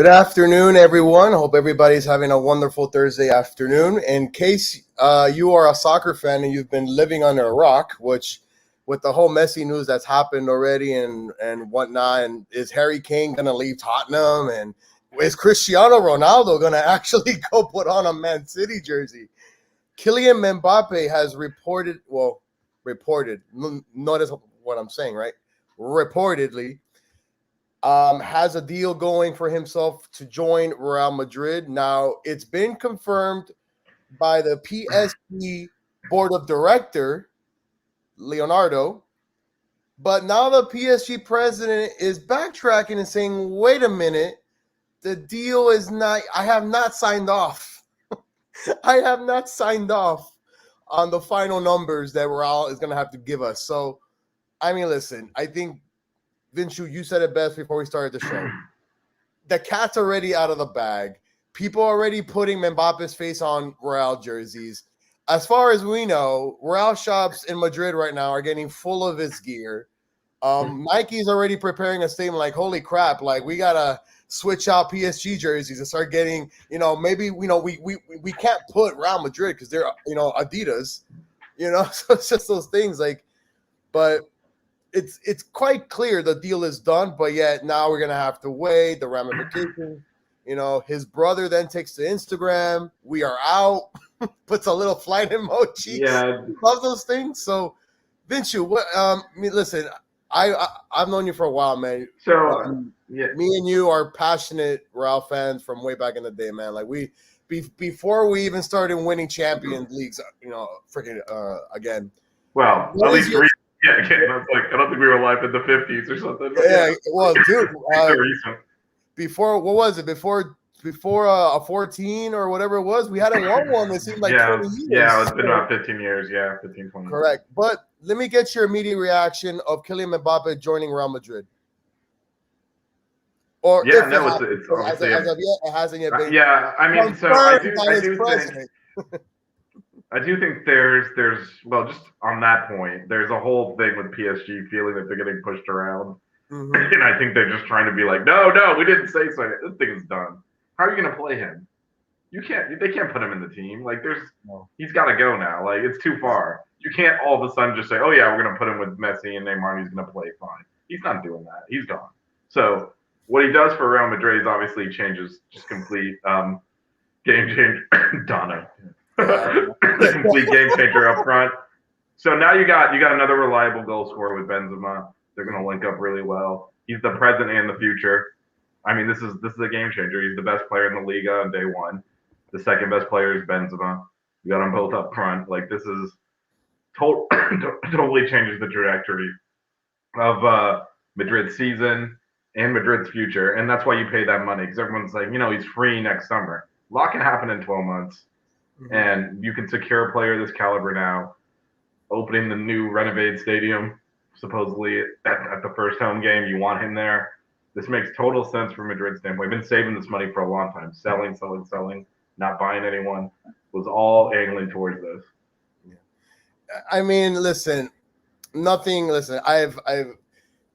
Good afternoon, everyone. Hope everybody's having a wonderful Thursday afternoon. In case you are a soccer fan and you've been living under a rock, which with the whole Messi news that's happened already and whatnot, and is Harry Kane going to leave Tottenham? And is Cristiano Ronaldo going to actually go put on a Man City jersey? Kylian Mbappe has reported, notice what I'm saying, right? Reportedly, has a deal going for himself to join Real Madrid. Now, it's been confirmed by the PSG board of director, Leonardo, but now the PSG president is backtracking and saying, wait a minute, the deal is not, I have not signed off. I have not signed off on the final numbers that Real is going to have to give us. So, I mean, listen, I think Vinshu, you said it best before we started the show. The cat's already out of the bag. People are already putting Mbappe's face on Real jerseys. As far as we know, Real shops in Madrid right now are getting full of his gear. Nike's already preparing a statement like, holy crap, like we got to switch out PSG jerseys and start getting, maybe, we can't put Real Madrid because they're, Adidas, so it's just those things but it's quite clear the deal is done, but yet now we're gonna have to wait the ramifications. His brother then takes to Instagram, we are out, puts a little flight emoji. Yeah, Love those things. So, Vinshu, what? Listen, I've known you for a while, man. So me and you are passionate Real fans from way back in the day, man. Like before we even started winning Champions Leagues, freaking again. Well, at least three. Yeah, again, I don't think we were alive in the 50s or something. Yeah, well, dude, before what was it? Before a 14 or whatever it was, we hadn't won one. It seemed like 20 years. Yeah, it's been about 15 years. Yeah, 15, 20. Correct. But let me get your immediate reaction of Kylian Mbappe joining Real Madrid. Or yeah, if no, it's obviously as of yet, it hasn't yet been. Yeah, I mean, so I do think there's just on that point, there's a whole thing with PSG feeling that they're getting pushed around. Mm-hmm. And I think they're just trying to be like, no, we didn't say so. This thing is done. How are you going to play him? They can't put him in the team. He's got to go now. Like, it's too far. You can't all of a sudden just say, oh, yeah, we're going to put him with Messi and Neymar and he's going to play fine. He's not doing that. He's gone. So what he does for Real Madrid is obviously changes just complete game changer. Donna. The complete game changer up front. So now you got another reliable goal scorer with Benzema. They're going to link up really well. He's the present and the future. I mean, this is a game changer. He's the best player in the Liga on day one. The second best player is Benzema. You got them both up front. Like, this is totally changes the trajectory of Madrid's season and Madrid's future. And that's why you pay that money, because everyone's like, he's free next summer. A lot can happen in 12 months. Mm-hmm. And you can secure a player of this caliber now, opening the new renovated stadium, supposedly at the first home game. You want him there. This makes total sense from Madrid's standpoint. We've been saving this money for a long time. Selling, not buying anyone. Was all angling towards this. Yeah. I mean, listen,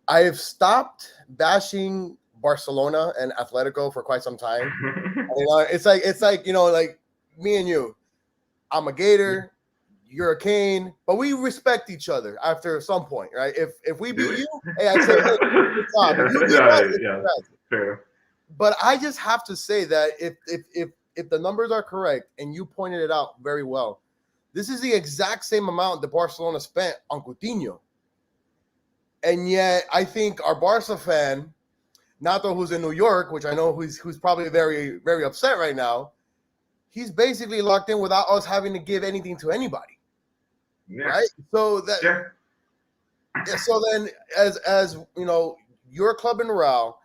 I've stopped bashing Barcelona and Atletico for quite some time. It's like me and you. I'm a Gator, you're a Cane, but we respect each other after some point, right? If we beat you, hey, I say, hey, good job. Fair. But I just have to say that if the numbers are correct, and you pointed it out very well, this is the exact same amount that Barcelona spent on Coutinho. And yet, I think our Barca fan, Nato, who's in New York, which I know who's probably very, very upset right now, he's basically locked in without us having to give anything to anybody, right? So that, so then, as your club in Real,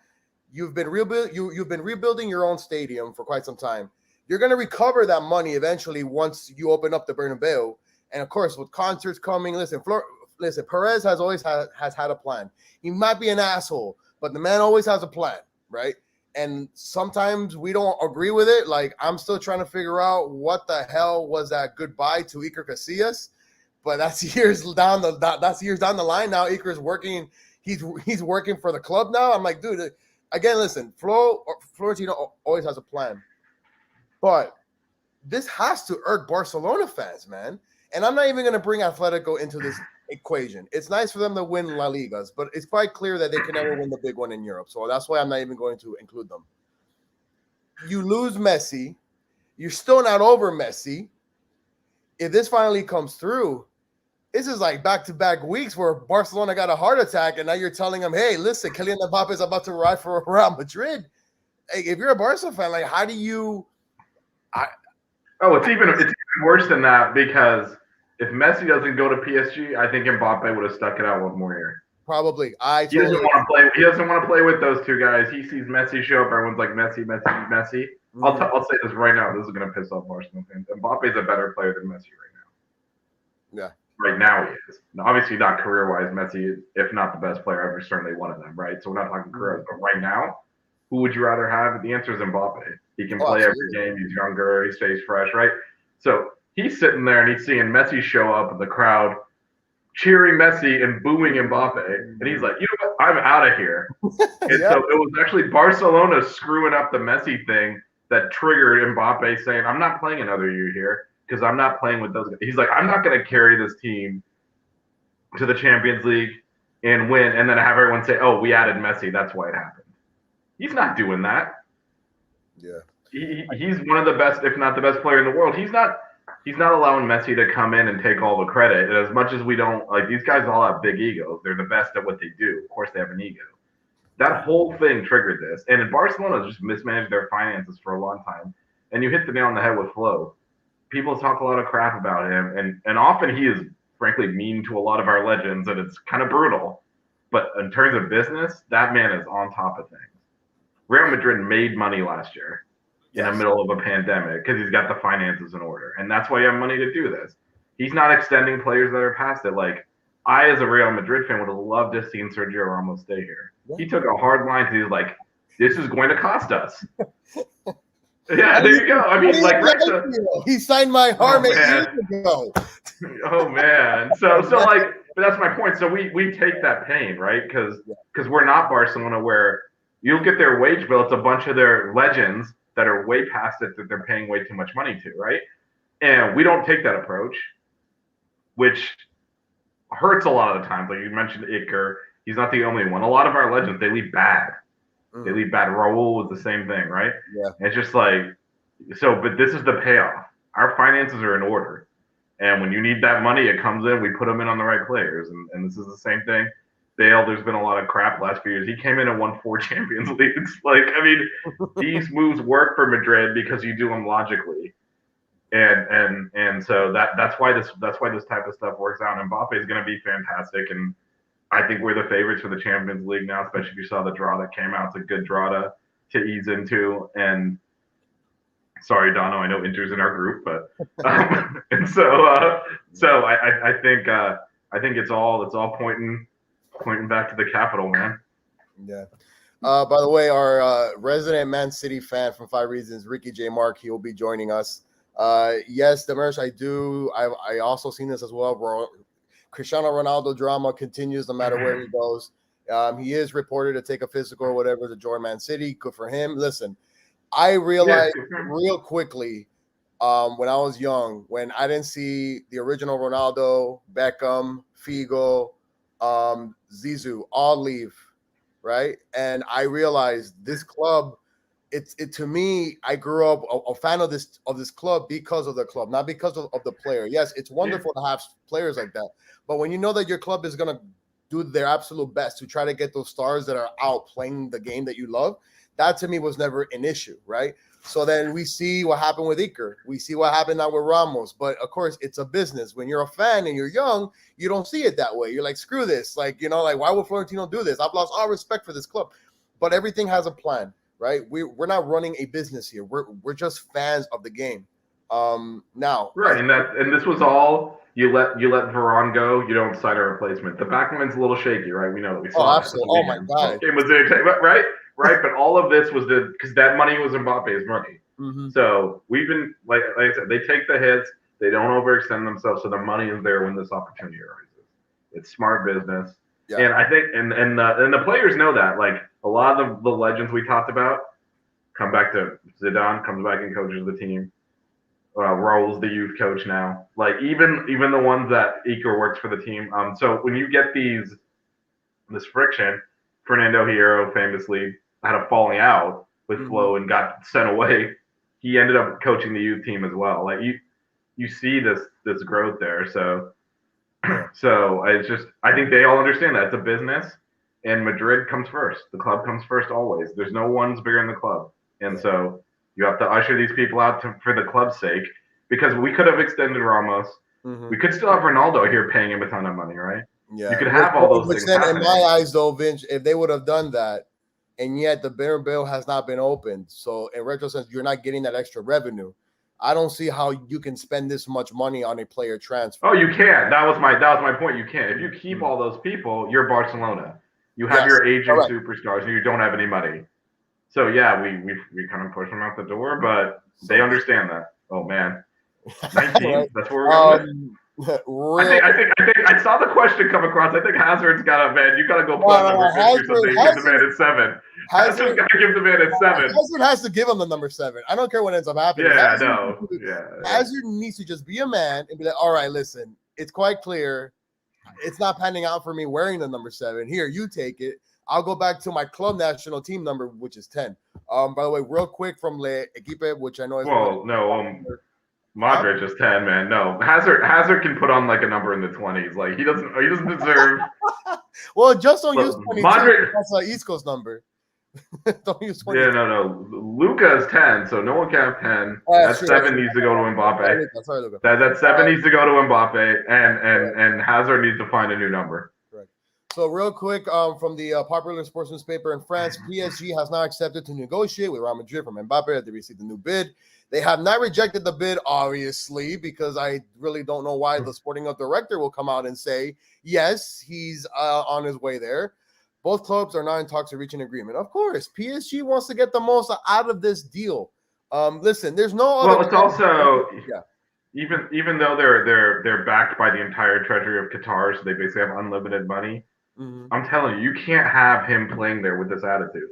you've been rebuilding your own stadium for quite some time. You're going to recover that money eventually once you open up the Bernabeu, and of course with concerts coming. Listen, Perez has always had a plan. He might be an asshole, but the man always has a plan, right? And sometimes we don't agree with it. Like, I'm still trying to figure out what the hell was that goodbye to Iker Casillas. But that's years down the line now. Iker's working. He's working for the club now. I'm like, dude, again, listen, Florentino always has a plan, but this has to irk Barcelona fans, man. And I'm not even going to bring Atletico into this equation. It's nice for them to win La Ligas, but it's quite clear that they can never win the big one in Europe. So that's why I'm not even going to include them. You lose Messi. You're still not over Messi. If this finally comes through, this is like back-to-back weeks where Barcelona got a heart attack, and now you're telling them, hey, listen, Kylian Mbappe is about to ride for Real Madrid. Hey, if you're a Barca fan, like, how do you it's even worse than that, because if Messi doesn't go to PSG, I think Mbappe would have stuck it out one more year. Probably. He doesn't want to play with those two guys. He sees Messi show up, everyone's like, Messi. Mm-hmm. I'll say this right now. This is going to piss off Barcelona fans. Mbappe's a better player than Messi right now. Yeah. Right now he is. Now, obviously not career-wise. Messi, if not the best player ever, certainly one of them, right? So we're not talking career, but right now, who would you rather have? The answer is Mbappe. He can play every game. He's younger. He stays fresh, right? So he's sitting there and he's seeing Messi show up in the crowd, cheering Messi and booing Mbappe. And he's like, you know what? I'm out of here. And so it was actually Barcelona screwing up the Messi thing that triggered Mbappe saying, I'm not playing another year here because I'm not playing with those guys. He's like, I'm not going to carry this team to the Champions League and win and then have everyone say, oh, we added Messi. That's why it happened. He's not doing that. Yeah. He's one of the best, if not the best player in the world. He's not allowing Messi to come in and take all the credit. And as much as we don't, like, these guys all have big egos. They're the best at what they do. Of course, they have an ego. That whole thing triggered this. And Barcelona just mismanaged their finances for a long time. And you hit the nail on the head with Flo. People talk a lot of crap about him. And often he is, frankly, mean to a lot of our legends. And it's kind of brutal. But in terms of business, that man is on top of things. Real Madrid made money last year in the middle of a pandemic because he's got the finances in order. And that's why you have money to do this. He's not extending players that are past it. Like, I, as a Real Madrid fan, would have loved to have seen Sergio Ramos stay here. Yeah. He took a hard line because he's like, this is going to cost us. Yeah, there you go. I mean, like, right, he signed my heart years ago. Oh, man. So like, but that's my point. So we take that pain, right? Because we're not Barcelona, where you'll get their wage bill. It's a bunch of their legends that are way past it that they're paying way too much money to, right? And we don't take that approach, which hurts a lot of the times. Like you mentioned Iker, he's not the only one. A lot of our legends, they leave bad. They leave bad. Raul was the same thing, right? Yeah. It's just like, so, but this is the payoff. Our finances are in order. And when you need that money, it comes in, we put them in on the right players. And this is the same thing. Bale, there's been a lot of crap last few years. He came in and won 4 Champions Leagues. Like, I mean, these moves work for Madrid because you do them logically, and so that's why this type of stuff works out. And Mbappe is going to be fantastic, and I think we're the favorites for the Champions League now. Especially if you saw the draw that came out, it's a good draw to ease into. And sorry, Dono, I know Inter's in our group, but and so I think it's all pointing back to the capital, man. Yeah. By the way, our resident Man City fan from 5 Reasons, Ricky J. Mark, he will be joining us. Yes, the merch I do. I also seen this as well. Cristiano Ronaldo drama continues no matter where he goes. He is reported to take a physical or whatever to join Man City. Good for him. Listen, I realized real quickly when I was young, when I didn't see the original Ronaldo, Beckham, Figo, Zizou all leave, right? And I realized this club, it to me, I grew up a fan of this club because of the club, not because of the player. Yes, it's wonderful to have players like that, but when you know that your club is gonna do their absolute best to try to get those stars that are out playing the game that you love, that to me was never an issue, right? So then we see what happened with Iker. We see what happened now with Ramos. But, of course, it's a business. When you're a fan and you're young, you don't see it that way. You're like, screw this. Like, like, why would Florentino do this? I've lost all respect for this club. But everything has a plan, right? We're not running a business here. We're just fans of the game. Now. Right, and this was all you let Varane go. You don't sign a replacement. The backman's a little shaky, right? We know that we saw. Oh, absolutely. Oh, my God. Game was right? Right, but all of this was because that money was Mbappe's money. Mm-hmm. So we've been like I said, they take the hits, they don't overextend themselves, so the money is there when this opportunity arises. It's smart business. And I think and the players know that. Like a lot of the legends we talked about come back to Zidane, comes back and coaches the team. Raul's the youth coach now. Like even the ones that Iker works for the team. So when you get this friction, Fernando Hierro famously had a falling out with Flo and got sent away. He ended up coaching the youth team as well. Like you see this growth there. So it's just I think they all understand that it's a business, and Madrid comes first. The club comes first always. There's no one's bigger than the club, and so you have to usher these people out for the club's sake. Because we could have extended Ramos. We could still have Ronaldo here paying him a ton of money, right? Yeah, you could have all those things happening. In my eyes, though, Vince, if they would have done that, and yet the Bernabeu has not been opened, so in retrospect, you're not getting that extra revenue. I don't see how you can spend this much money on a player transfer. Oh, you can. That was my point. You can. If you keep all those people, you're Barcelona. You have your aging superstars, and you don't have any money. So yeah, we kind of push them out the door, but they understand that. Oh man, 19. That's where we're going. I saw the question come across. I think Hazard's got a man. You got to go play number 6 or something. Give the man at 7. Hazard's got to give the man at 7. Hazard has to give him the number 7. I don't care what ends up happening. Hazard needs to just be a man and be like, all right, listen, it's quite clear. It's not panning out for me wearing the number 7. Here, you take it. I'll go back to my club national team number, which is 10. By the way, real quick from Le Equipe, which I know is Modric is 10, man. No, Hazard can put on like a number in the 20s. Like he doesn't deserve. Well, just don't use 22. Modric, that's an East Coast number. Don't use 22. Yeah, no. Luka is 10, so no one can have 10. That 7 needs to go to Mbappe. Sorry, Luka. That 7 needs to go to Mbappe, and Hazard needs to find a new number. Correct. So real quick, from the popular sports newspaper in France, PSG has now accepted to negotiate with Real Madrid from Mbappe. They received a new bid. They have not rejected the bid, obviously, because I really don't know why the sporting director will come out and say, yes, he's on his way there. Both clubs are now in talks to reach an agreement. Of course, PSG wants to get the most out of this deal. Listen, there's no other. Well, it's also even though they're backed by the entire treasury of Qatar, so they basically have unlimited money. I'm telling you, you can't have him playing there with this attitude.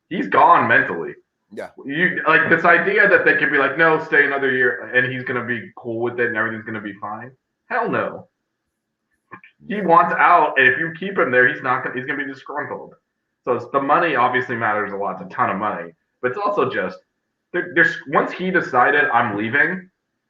He's gone mentally. Yeah, you like this idea that they can be like, no, stay another year, and he's gonna be cool with it, and everything's gonna be fine. Hell no. He wants out, and if you keep him there, he's gonna be disgruntled. So the money obviously matters a lot. It's a ton of money, but it's also just there's once he decided I'm leaving.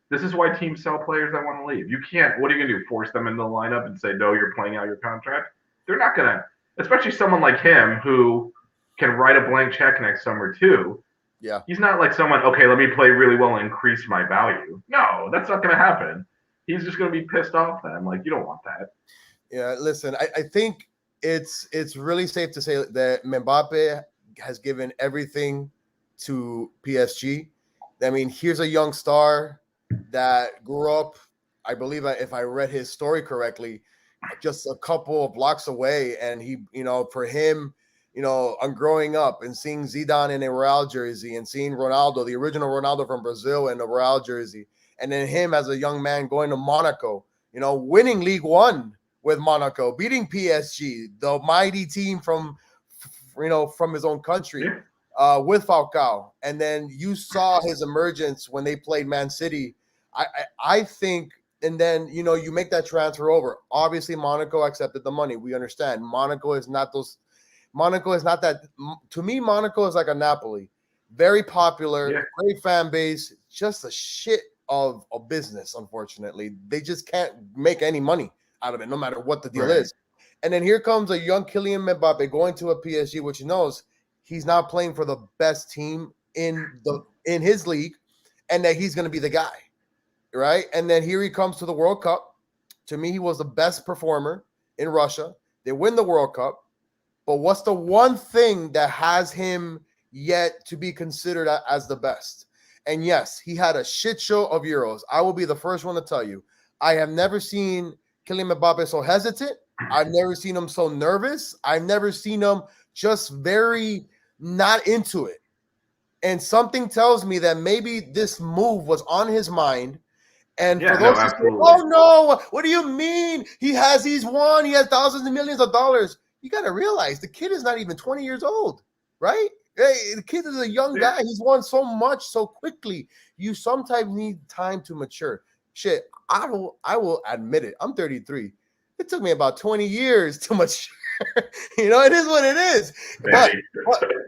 This is why teams sell players that want to leave. You can't. What are you gonna do? Force them into the lineup and say no, you're playing out your contract? They're not gonna. Especially someone like him who can write a blank check next summer too. Yeah. He's not like someone, okay, let me play really well and increase my value. No, that's not going to happen. He's just going to be pissed off then. Like, you don't want that. Yeah, listen, I think it's really safe to say that Mbappe has given everything to PSG. I mean, here's a young star that grew up, I believe, if I read his story correctly, just a couple of blocks away. And he, for him, I'm growing up and seeing Zidane in a Real jersey and seeing Ronaldo, the original Ronaldo from Brazil, in a Real jersey. And then him as a young man going to Monaco, winning League One with Monaco, beating PSG, the mighty team from his own country, with Falcao. And then you saw his emergence when they played Man City. I think, and then, you make that transfer over. Obviously, Monaco accepted the money. We understand. Monaco is not that. To me, Monaco is like a Napoli. Very popular, great fan base, just a shit of a business, unfortunately. They just can't make any money out of it, no matter what the deal is. And then here comes a young Kylian Mbappe going to a PSG, which he knows he's not playing for the best team in his league, and that he's going to be the guy, right? And then here he comes to the World Cup. To me, he was the best performer in Russia. They win the World Cup. But what's the one thing that has him yet to be considered as the best? And yes, he had a shit show of Euros. I will be the first one to tell you. I have never seen Kylian Mbappe so hesitant. I've never seen him so nervous. I've never seen him just very not into it. And something tells me that maybe this move was on his mind, And Yeah, for no, those who say, absolutely. "Oh no, what do you mean? He's won. He has thousands of millions of dollars." You got to realize the kid is not even 20 years old, right? Hey, the kid is a young guy. He's won so much so quickly. You sometimes need time to mature. Shit, I will admit it. I'm 33. It took me about 20 years to mature. It is what it is. But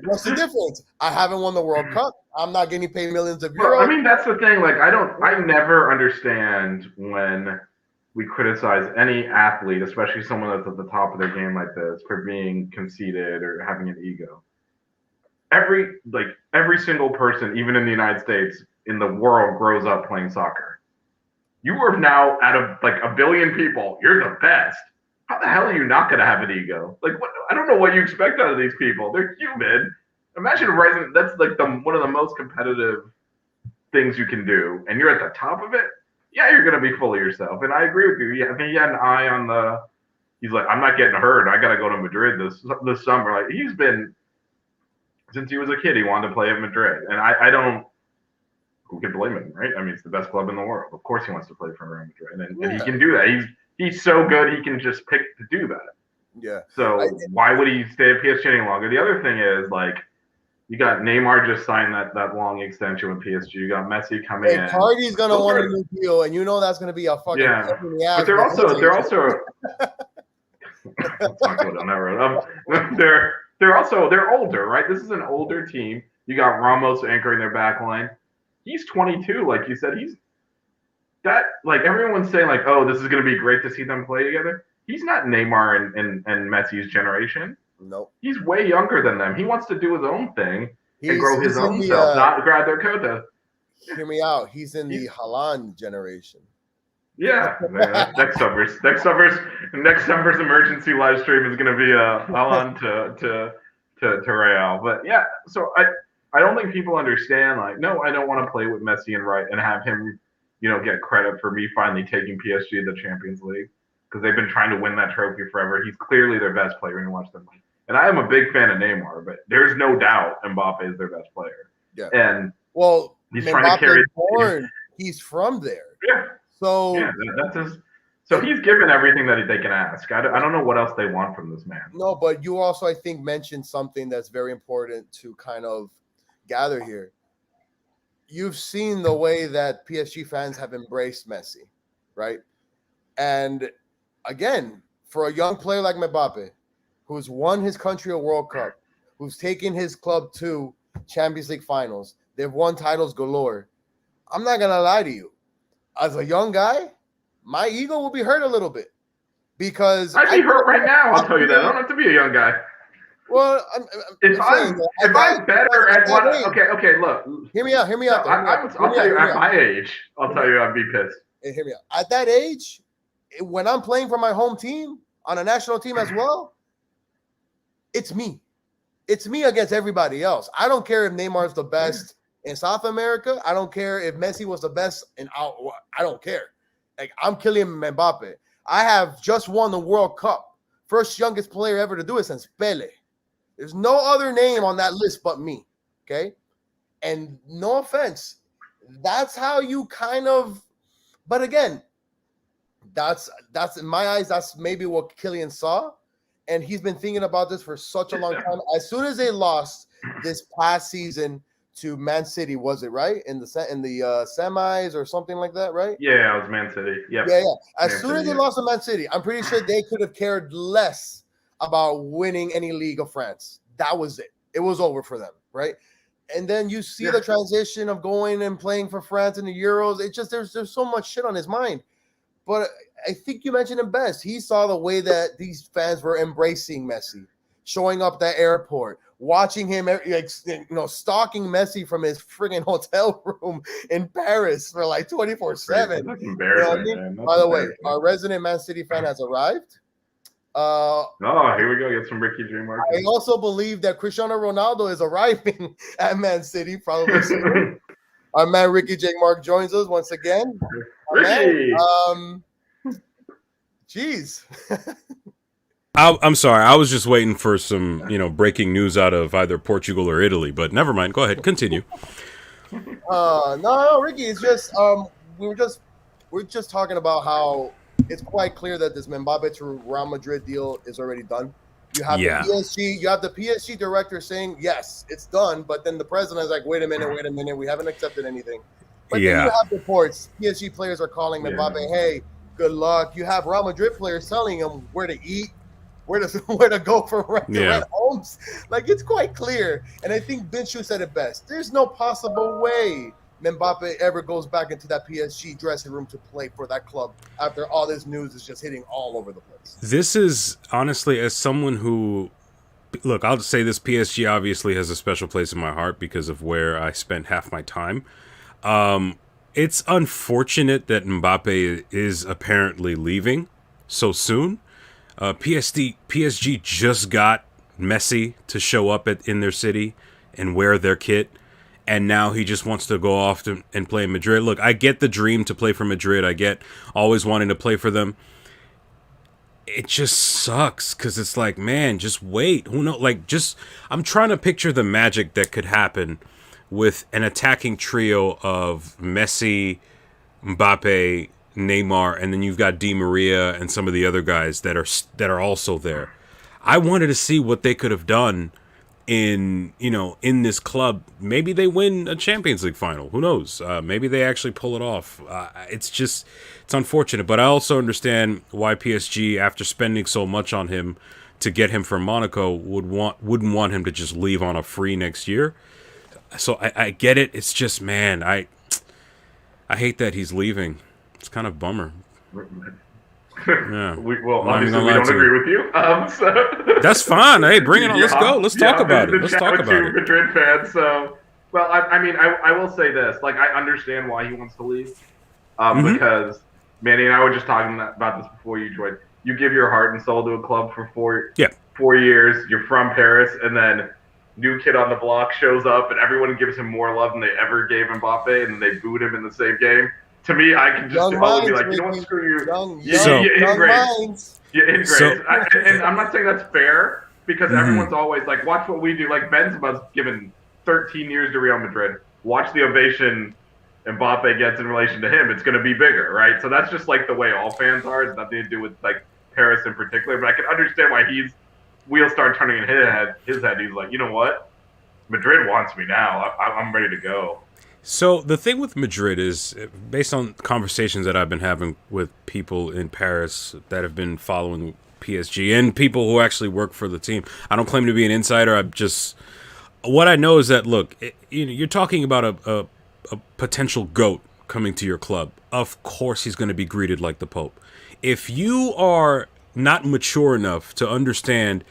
what's the difference? I haven't won the World Cup. I'm not getting paid millions of euros. Well, I mean, that's the thing. Like, I never understand when we criticize any athlete, especially someone that's at the top of their game like this, for being conceited or having an ego. Every single person, even in the United States, in the world, grows up playing soccer. You are now out of like a billion people, you're the best. How the hell are you not gonna have an ego? Like, what? I don't know what you expect out of these people. They're human. Imagine rising. That's like one of the most competitive things you can do, and you're at the top of it. Yeah, you're gonna be full of yourself, and I agree with you. Yeah, I think he had an eye on the. He's like, I'm not getting hurt. I gotta go to Madrid this summer. Like, he's been since he was a kid. He wanted to play at Madrid, and I don't. Who can blame him, right? I mean, it's the best club in the world. Of course, he wants to play for Real Madrid, and he can do that. He's so good. He can just pick to do that. Yeah. So why would he stay at PSG any longer? The other thing is, like, you got Neymar just signed that long extension with PSG. You got Messi coming in. Cardi's gonna want a new deal, and that's gonna be a fucking pain in the ass. But they're also let's not go down that road. They're older, right? This is an older team. You got Ramos anchoring their back line. He's 22, like you said. Like, everyone's saying, like, oh, this is gonna be great to see them play together. He's not Neymar and Messi's generation. Nope. He's way younger than them. He wants to do his own thing and grow his own self, not grab their quota. Hear me out. He's in the Haaland generation. Yeah. Next summer's emergency live stream is going to be Haaland to Real. But yeah, so I don't think people understand. Like, no, I don't want to play with Messi and have him, get credit for me finally taking PSG to the Champions League, because they've been trying to win that trophy forever. He's clearly their best player when you watch them play. And I am a big fan of Neymar, but there's no doubt Mbappe is their best player. Yeah. And he's Mbappe trying to carry. He's from there. Yeah. So that's his. So he's given everything that they can ask. I don't know what else they want from this man. No, but you also, I think, mentioned something that's very important to kind of gather here. You've seen the way that PSG fans have embraced Messi, right? And again, for a young player like Mbappe, who's won his country a World Cup, who's taken his club to Champions League finals, they've won titles galore. I'm not going to lie to you. As a young guy, my ego will be hurt a little bit, because I'd be hurt right now. I'll tell you that. I don't have to be a young guy. Well, if I'm better at what? Okay, look. Hear me out. I'll tell you at my age. I'll tell you I'd be pissed. Hey, hear me out. At that age, when I'm playing for my home team on a national team as well, it's me. It's me against everybody else. I don't care if Neymar's the best in South America. I don't care if Messi was the best in out. I don't care. Like, I'm Kylian Mbappe. I have just won the World Cup. First youngest player ever to do it since Pele. There's no other name on that list but me. Okay? And no offense, that's how you kind of. But again, that's in my eyes, that's maybe what Kylian saw. And he's been thinking about this for such a long time. As soon as they lost this past season to Man City, was it right in the semis or something like that, right? Yeah, it was Man City. Yep. Yeah. As soon as they lost to Man City, I'm pretty sure they could have cared less about winning any league of France. That was it. It was over for them, right? And then you see the transition of going and playing for France in the Euros. It just there's so much shit on his mind. But I think you mentioned it best. He saw the way that these fans were embracing Messi, showing up at the airport, watching him, stalking Messi from his friggin' hotel room in Paris for like 24/7. That's embarrassing, man. By the way, our resident Man City fan has arrived. Here we go. Get some Ricky J. Mark. I also believe that Cristiano Ronaldo is arriving at Man City probably soon. Our man Ricky J. Mark joins us once again. Ricky. Jeez. I'm sorry. I was just waiting for some, breaking news out of either Portugal or Italy, but never mind. Go ahead. Continue. No, Ricky. It's just we were just we're just talking about how it's quite clear that this Mbappe to Real Madrid deal is already done. You have the PSG director saying yes, it's done, but then the president is like, wait a minute, we haven't accepted anything. But then you have reports, PSG players are calling Mbappe, hey, good luck. You have Real Madrid players telling him where to eat, where to go for rent homes. Like, it's quite clear. And I think Binshu said it best. There's no possible way Mbappe ever goes back into that PSG dressing room to play for that club after all this news is just hitting all over the place. This is honestly, as someone who, look, I'll just say this, PSG obviously has a special place in my heart because of where I spent half my time. It's unfortunate that Mbappe is apparently leaving so soon. PSG just got Messi to show up in their city and wear their kit. And now he just wants to go off and play in Madrid. Look, I get the dream to play for Madrid. I get always wanting to play for them. It just sucks because it's like, man, just wait. Who knows? Like, I'm trying to picture the magic that could happen with an attacking trio of Messi, Mbappe, Neymar, and then you've got Di Maria and some of the other guys that are also there. I wanted to see what they could have done in this club. Maybe they win a Champions League final. Who knows? Maybe they actually pull it off. It's unfortunate, but I also understand why PSG, after spending so much on him to get him from Monaco, wouldn't want him to just leave on a free next year. So I get it. It's just, man, I hate that he's leaving. It's kind of a bummer. Yeah. Obviously we don't agree with you. So that's fine. Hey, bring it on. Let's go. Let's talk about it. Let's talk about it. Madrid fans. So, well, I will say this. Like, I understand why he wants to leave. Because Manny and I were just talking about this before you joined. You give your heart and soul to a club for 4 years. You're from Paris, and then new kid on the block shows up, and everyone gives him more love than they ever gave Mbappe, and they booed him in the same game. To me, I can just always be like, you know what, screw you. You ingrate. And I'm not saying that's fair, because everyone's always like, watch what we do. Like, Benzema's given 13 years to Real Madrid. Watch the ovation Mbappe gets in relation to him. It's going to be bigger, right? So that's just like the way all fans are. It's nothing to do with like Paris in particular. But I can understand why wheels start turning in his head. He's like, you know what? Madrid wants me now. I'm ready to go. So the thing with Madrid is, based on conversations that I've been having with people in Paris that have been following PSG and people who actually work for the team. I don't claim to be an insider. What I know is that, look, you're talking about a potential GOAT coming to your club. Of course he's going to be greeted like the Pope. If you are not mature enough to understand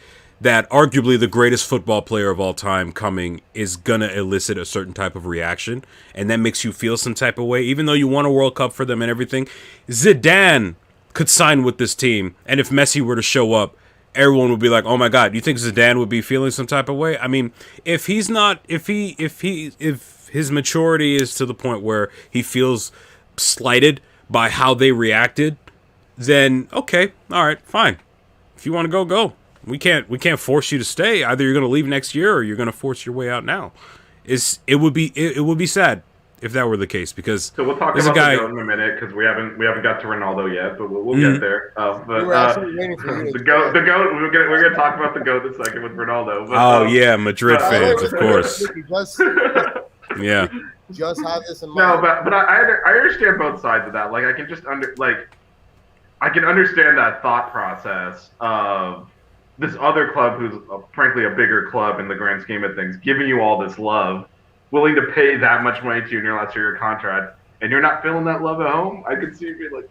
that arguably the greatest football player of all time coming is going to elicit a certain type of reaction, and that makes you feel some type of way, even though you won a World Cup for them and everything. Zidane could sign with this team, and if Messi were to show up, everyone would be like, oh my God, you think Zidane would be feeling some type of way? I mean, if his maturity is to the point where he feels slighted by how they reacted, then okay, all right, fine. If you want to go, go. We can't force you to stay. Either you're going to leave next year or you're going to force your way out now. It would be sad if that were the case, because so we'll talk about the GOAT in a minute, because we haven't got to Ronaldo yet, but we'll get there. But the GOAT, we're gonna talk about the GOAT in a second with Ronaldo. But, Madrid fans, of course. Yeah. Just have this in mind. No, but I understand both sides of that. Like, I can understand that thought process of this other club, who's frankly a bigger club in the grand scheme of things, giving you all this love, willing to pay that much money to you in your last year of your contract, and you're not feeling that love at home. I could see you being like,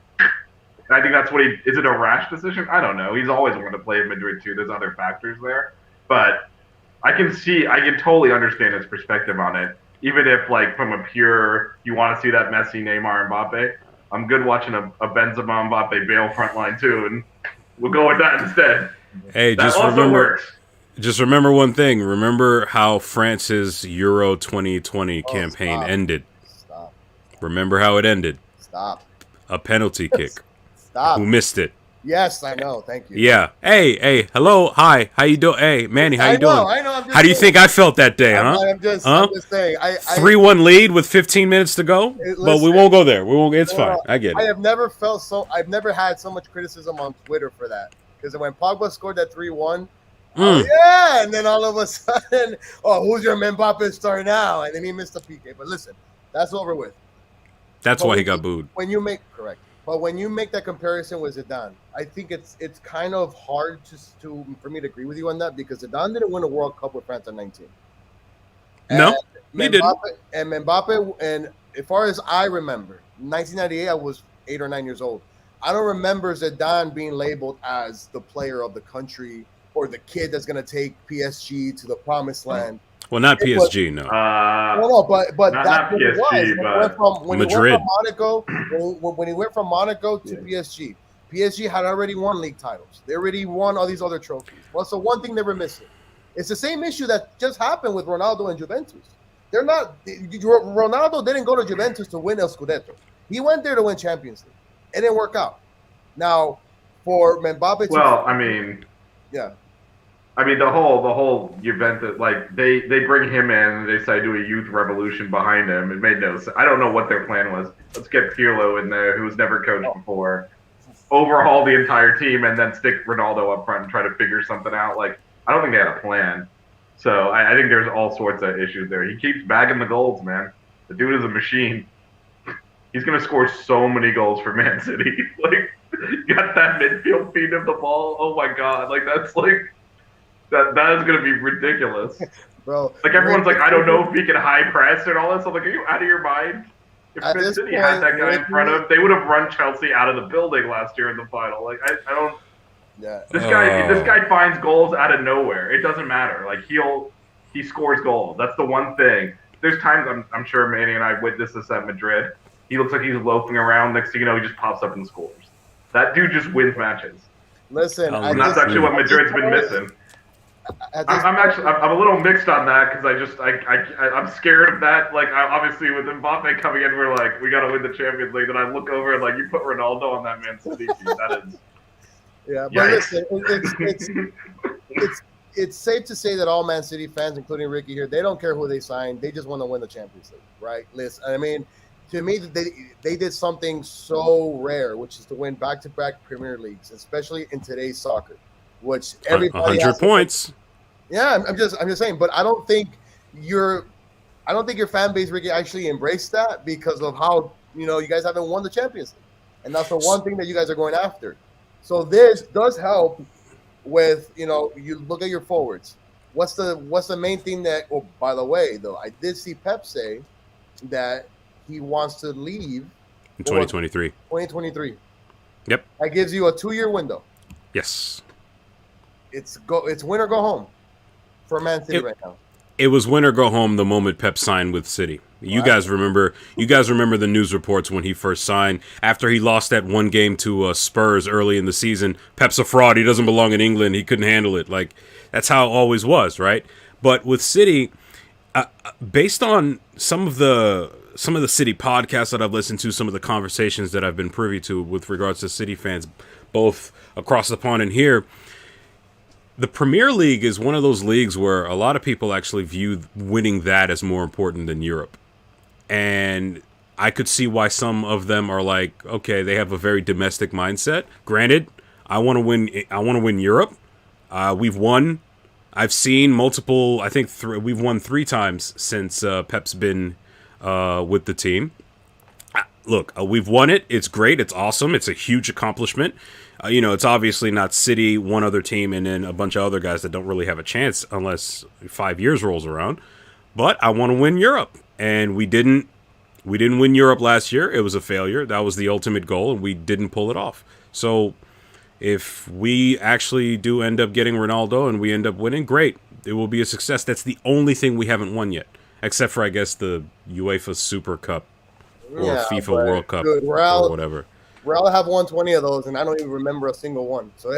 I think that's what is it a rash decision? I don't know. He's always wanted to play in Madrid too. There's other factors there, but I can totally understand his perspective on it. Even if, like, from a pure, you want to see that Messi, Neymar, Mbappe, I'm good watching a Benzema, Mbappe, Bale front line too, and we'll go with that instead. Hey, that just remember one thing. Remember how France's Euro 2020 campaign ended. Stop. Remember how it ended. Stop. A penalty kick. Stop. Who missed it? Yes, I know. Thank you. Yeah. Hey, hello, hi, how you doing? Hey, Manny, how you doing? I know. How do you think I felt that day, huh? I'm just saying. 3-1 lead with 15 minutes to go, but we won't go there. We won't. It's fine. I get it. I've never had so much criticism on Twitter for that, because when Pogba scored that 3-1, oh yeah, and then all of a sudden, oh, who's your Mbappe star now? And then he missed a PK. But listen, that's over with. That's why he got booed. But when you make that comparison with Zidane, I think it's kind of hard for me to agree with you on that, because Zidane didn't win a World Cup with France at 19. No, he didn't. And Mbappe, and as far as I remember, 1998, I was 8 or 9 years old. I don't remember Zidane being labeled as the player of the country or the kid that's going to take PSG to the promised land. Well, not PSG, no. But that's what it was. When Madrid. When he went from Monaco to PSG, PSG had already won league titles. They already won all these other trophies. Well, so one thing they were missing. It's the same issue that just happened with Ronaldo and Juventus. Ronaldo didn't go to Juventus to win El Scudetto. He went there to win Champions League. It didn't work out. Now, for Mbappe, the whole Juventus, like they bring him in and they say do a youth revolution behind him. It made no sense. I don't know what their plan was. Let's get Pirlo in there, who was never coached before, overhaul the entire team, and then stick Ronaldo up front and try to figure something out. Like, I don't think they had a plan. So I think there's all sorts of issues there. He keeps bagging the goals, man. The dude is a machine. He's gonna score so many goals for Man City. Like, got that midfield feed of the ball. Oh my god! Like, that's like. That is going to be ridiculous. Bro. Like, everyone's like, I don't know if he can high press and all this. I'm like, are you out of your mind? If Man City had that guy in front of him, they would have run Chelsea out of the building last year in the final. Like, I don't. Yeah. This guy finds goals out of nowhere. It doesn't matter. Like, he scores goals. That's the one thing. There's times I'm sure Manny and I witnessed this at Madrid. He looks like he's loafing around. Next thing you know, he just pops up and scores. That dude just wins matches. Listen, and that's actually what Madrid's been missing. I'm a little mixed on that, because I'm scared of that. Like, obviously with Mbappe coming in, we're like, we got to win the Champions League. Then I look over and like, you put Ronaldo on that Man City team. That is. Yeah, but listen, it's safe to say that all Man City fans, including Ricky here, they don't care who they sign. They just want to win the Champions League, right? Listen, I mean, to me, they did something so rare, which is to win back-to-back Premier Leagues, especially in today's soccer, which everybody 100 points. Yeah, I'm just saying, but I don't think your fan base, Ricky, actually embraced that, because of how, you guys haven't won the Champions League, and that's the one thing that you guys are going after. So this does help with, you look at your forwards. What's the main thing that? Oh, by the way, though, I did see Pep say that he wants to leave in 2023. 2023. Yep. That gives you a 2-year window. Yes. It's win or go home for Man City right now. It was win or go home the moment Pep signed with City. You guys remember the news reports when he first signed. After he lost that one game to Spurs early in the season, Pep's a fraud. He doesn't belong in England. He couldn't handle it. Like, that's how it always was, right? But with City, based on some of the City podcasts that I've listened to, some of the conversations that I've been privy to with regards to City fans, both across the pond and here, the Premier League is one of those leagues where a lot of people actually view winning that as more important than Europe. And I could see why some of them are like, okay, they have a very domestic mindset. Granted, I want to win Europe. We've won. I've seen multiple, I think we've won 3 times since Pep's been with the team. Look, we've won it. It's great. It's awesome. It's a huge accomplishment. It's obviously not City, one other team, and then a bunch of other guys that don't really have a chance unless 5 years rolls around. But I want to win Europe, and we didn't win Europe last year. It was a failure. That was the ultimate goal, and we didn't pull it off. So if we actually do end up getting Ronaldo and we end up winning, great. It will be a success. That's the only thing we haven't won yet, except for, I guess, the UEFA Super Cup or FIFA World Cup or whatever. I'll have 120 of those, and I don't even remember a single one. So,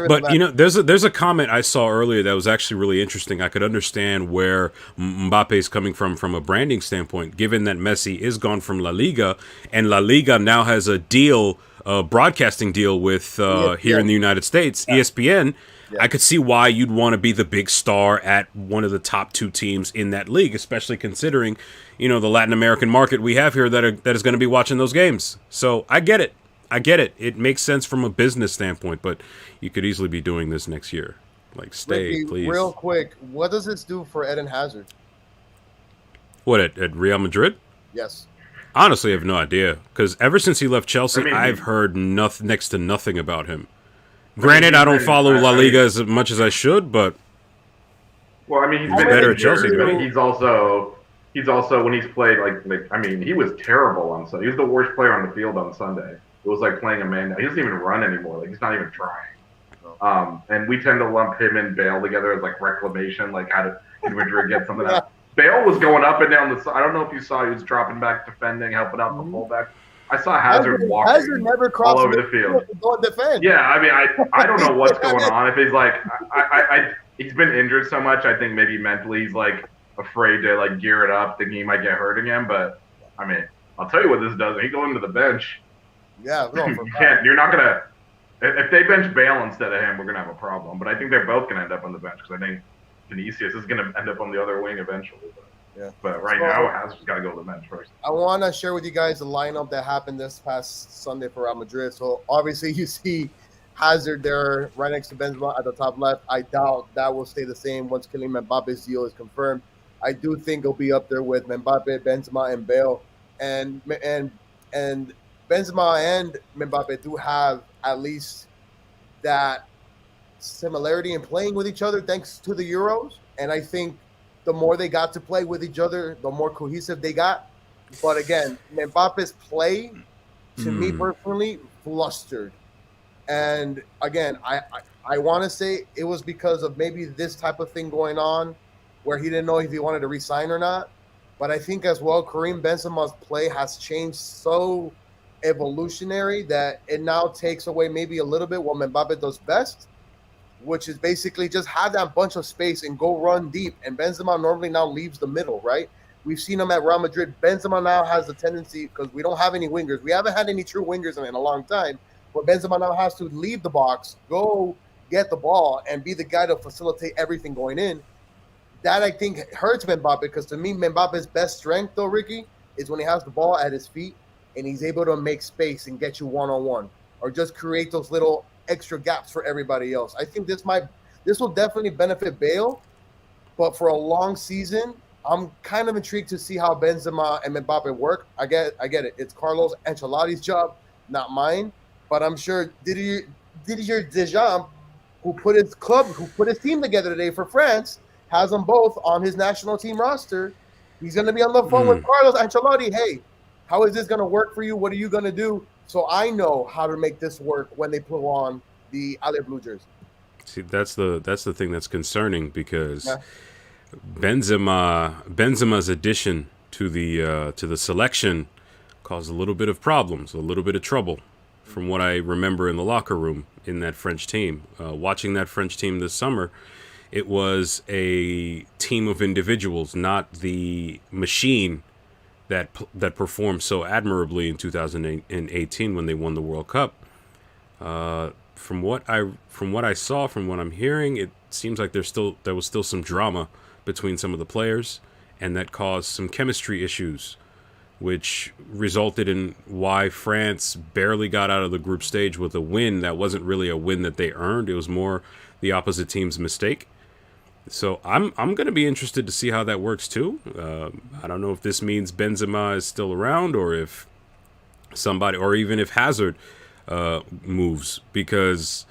But there's a comment I saw earlier that was actually really interesting. I could understand where Mbappe is coming from a branding standpoint, given that Messi is gone from La Liga, and La Liga now has a deal broadcasting deal with here in the United States, ESPN. I could see why you'd want to be the big star at one of the top 2 teams in that league, especially considering, the Latin American market we have here that is going to be watching those games. So I get it. It makes sense from a business standpoint, but you could easily be doing this next year. Like, stay, Ricky, please. Real quick, what does this do for Eden Hazard? What, at Real Madrid? Yes. Honestly, I have no idea, because ever since he left Chelsea, I've heard next to nothing about him. Granted, I don't follow La Liga as much as I should, but well, I mean, he's been better at Chelsea. But he's also when he's played he was terrible on Sunday. He was the worst player on the field on Sunday. It was like playing a man. He doesn't even run anymore. Like, he's not even trying. And we tend to lump him and Bale together as like reclamation. Like, how did Madrid get something out? Bale was going up and down the side. I don't know if you saw he was dropping back, defending, helping out the fullback. I saw Hazard walking Hazard never all over the field. Go and defend. Yeah, I mean, I don't know what's going on. If he's like, he's been injured so much, I think maybe mentally he's like afraid to like gear it up, thinking he might get hurt again. But I mean, I'll tell you what this does. He go into the bench. Yeah, no, you're not gonna. If they bench Bale instead of him, we're gonna have a problem. But I think they're both gonna end up on the bench because I think Vinicius is gonna end up on the other wing eventually. But right now, Hazard's got to go to the bench first. I want to share with you guys the lineup that happened this past Sunday for Real Madrid. So obviously you see Hazard there right next to Benzema at the top left. I doubt that will stay the same once Kylian Mbappe's deal is confirmed. I do think he'll be up there with Mbappe, Benzema, and Bale. And Benzema and Mbappe do have at least that similarity in playing with each other thanks to the Euros. And I think the more they got to play with each other, the more cohesive they got. But again, Mbappe's play, to me personally, flustered. And again, I want to say it was because of maybe this type of thing going on where he didn't know if he wanted to resign or not. But I think as well, Karim Benzema's play has changed so evolutionary that it now takes away maybe a little bit what Mbappe does best, which is basically just have that bunch of space and go run deep. And Benzema normally now leaves the middle, right? We've seen him at Real Madrid. Benzema now has the tendency, because we don't have any wingers. We haven't had any true wingers in a long time. But Benzema now has to leave the box, go get the ball, and be the guy to facilitate everything going in. That, I think, hurts Mbappe, because to me, Mbappe's best strength, though, Ricky, is when he has the ball at his feet and he's able to make space and get you one-on-one or just create those little extra gaps for everybody else. I think this will definitely benefit Bale, but for a long season, I'm kind of intrigued to see how Benzema and Mbappe work. I get it. It's Carlos Ancelotti's job, not mine. But I'm sure Didier Deschamps, who put his team together today for France, has them both on his national team roster. He's going to be on the phone with Carlos Ancelotti. Hey, how is this going to work for you? What are you going to do? So I know how to make this work when they put on the Ale Blue jersey. See, that's the thing that's concerning, because Benzema's addition to the selection caused a little bit of problems, a little bit of trouble, from what I remember in the locker room in that French team. Watching that French team this summer, it was a team of individuals, not the machine that performed so admirably in 2018 when they won the World Cup. From what I saw, from what I'm hearing, it seems like there was still some drama between some of the players, and that caused some chemistry issues, which resulted in why France barely got out of the group stage with a win that wasn't really a win that they earned. It was more the opposite team's mistake. So I'm going to be interested to see how that works too. I don't know if this means Benzema is still around, or if somebody, or even if Hazard moves, because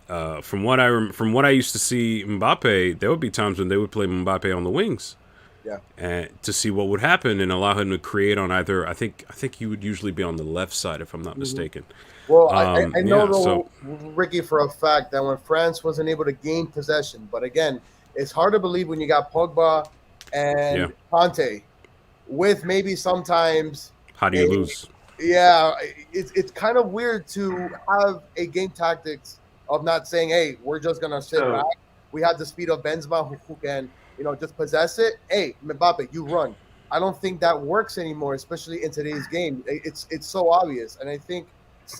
from what I used to see Mbappe, there would be times when they would play Mbappe on the wings, and to see what would happen and allow him to create on either. I think he would usually be on the left side, if I'm not mistaken. Well, I know, Ricky, for a fact that when France wasn't able to gain possession, but again, it's hard to believe when you got Pogba and Conte, with maybe sometimes. How do you lose? Yeah, it's kind of weird to have a game tactics of not saying, hey, we're just going to sit back. We have the speed of Benzema who can, just possess it. Hey, Mbappe, you run. I don't think that works anymore, especially in today's game. It's so obvious. And I think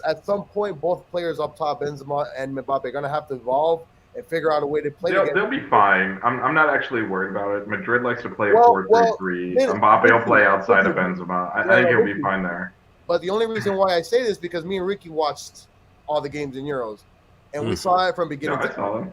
at some point, both players up top, Benzema and Mbappe, are going to have to evolve and figure out a way to play together. They'll be fine. I'm not actually worried about it. Madrid likes to play a 4-3-3. Mbappe will play outside of Benzema. I think he'll be fine there. But the only reason why I say this is because me and Ricky watched all the games in Euros, and we saw it from beginning to end.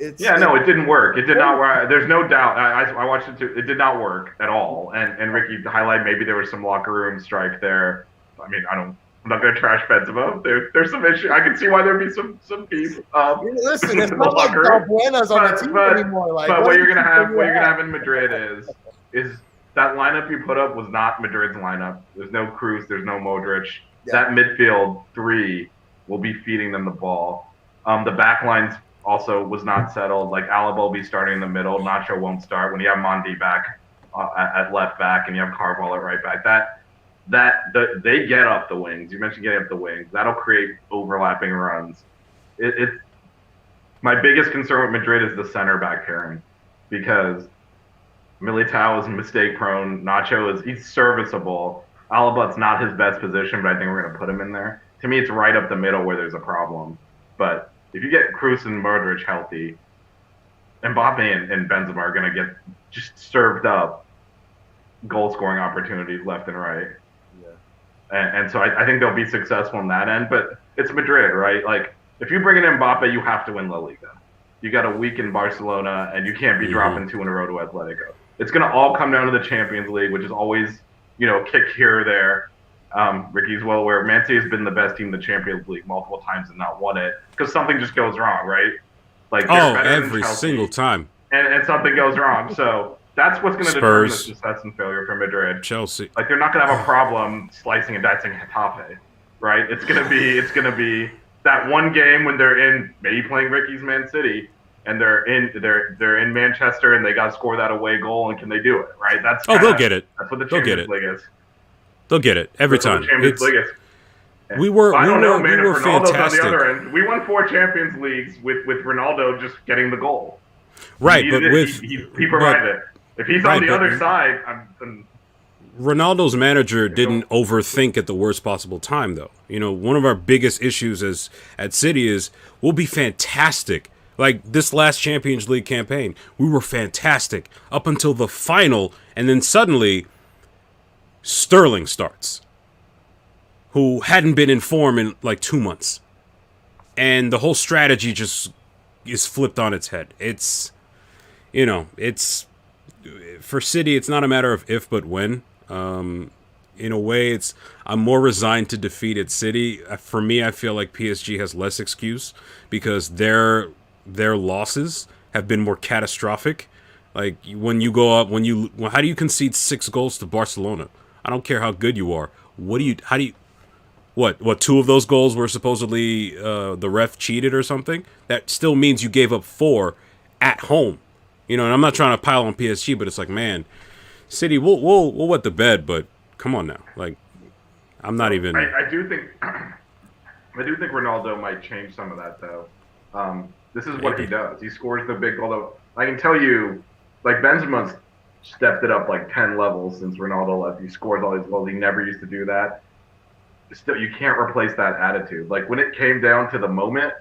It didn't work. It did not work. There's no doubt. I watched it too. It did not work at all. And Ricky highlight maybe there was some locker room strife there. I mean, I'm not going to trash Benzema. There's some issue. I can see why there'd be some beef. Listen, it's not like Buena's on the team anymore. But what you're gonna have in Madrid is that lineup you put up was not Madrid's lineup. There's no Kroos. There's no Modric. Yeah. That midfield three will be feeding them the ball. The back lines also was not settled. Like Alaba will be starting in the middle. Nacho won't start. When you have Mondi back at left back and you have Carvalho at right back, they get up the wings. You mentioned getting up the wings. That'll create overlapping runs. My biggest concern with Madrid is the center back pairing because Militao is mistake prone. Nacho he's serviceable. Alaba's not his best position, but I think we're going to put him in there. To me, it's right up the middle where there's a problem. But if you get Kroos and Modric healthy, Mbappe and Benzema are going to get just served up goal-scoring opportunities left and right. Yeah. And so I think they'll be successful in that end. But it's Madrid, right? Like, if you bring in Mbappe, you have to win La Liga. You got a week in Barcelona, and you can't be dropping 2 in a row to Atletico. It's going to all come down to the Champions League, which is always, kick here or there. Ricky's well aware Man City has been the best team in the Champions League multiple times and not won it because something just goes wrong, right? Like every single time, and something goes wrong. So that's what's going to determine the success and failure for Madrid. Chelsea, like they're not going to have a problem slicing and dicing Getafe, right? It's going to be that one game when they're in maybe playing Ricky's Man City and they're in Manchester and they got to score that away goal and can they do it, right? They'll get it. That's what the Champions League is. They'll get it every time. We were fantastic. On the other end, we won 4 Champions Leagues with Ronaldo just getting the goal. Right, he provided it. If he's on the other side, Ronaldo's manager didn't overthink at the worst possible time, though. One of our biggest issues at City is we'll be fantastic. Like this last Champions League campaign, we were fantastic up until the final, and then suddenly Sterling starts, who hadn't been in form in like 2 months. And the whole strategy just is flipped on its head. It's for City, it's not a matter of if, but when. In a way, I'm more resigned to defeat at City. For me, I feel like PSG has less excuse because their losses have been more catastrophic. Like when you go up, how do you concede 6 goals to Barcelona? I don't care how good you are. What 2 of those goals were supposedly the ref cheated or something? That still means you gave up 4 at home. And I'm not trying to pile on PSG, but it's like, man, City, we'll wet the bed, but come on now. Like, I'm not even. I do think Ronaldo might change some of that though. This is what he does. He scores the big goal. Though I can tell you, like Benzema's stepped it up like 10 levels since Ronaldo left. He scores all these goals. He never used to do that. Still, you can't replace that attitude. Like when it came down to the moment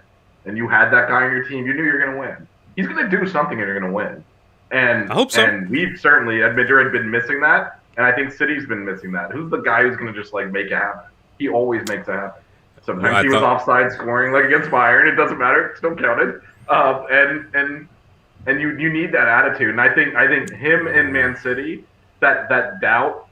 and you had that guy on your team, you knew you were going to win. He's going to do something and you're going to win. And I hope so. And we've certainly at Madrid been missing that. And I think City's been missing that. Who's the guy who's going to just like make it happen? He always makes it happen. Sometimes he was offside scoring like against Bayern. It doesn't matter. It's still counted. And you need that attitude. And I think him in Man City, that doubt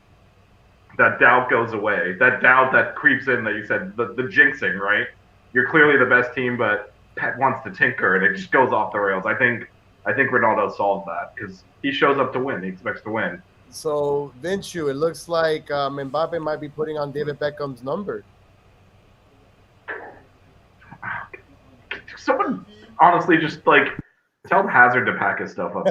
goes away. That doubt that creeps in that you said, the jinxing, right? You're clearly the best team, but Pep wants to tinker and it just goes off the rails. I think Ronaldo solved that because he shows up to win. He expects to win. So, Vinchu, it looks like Mbappe might be putting on David Beckham's number. Someone honestly just like tell Hazard to pack his stuff up.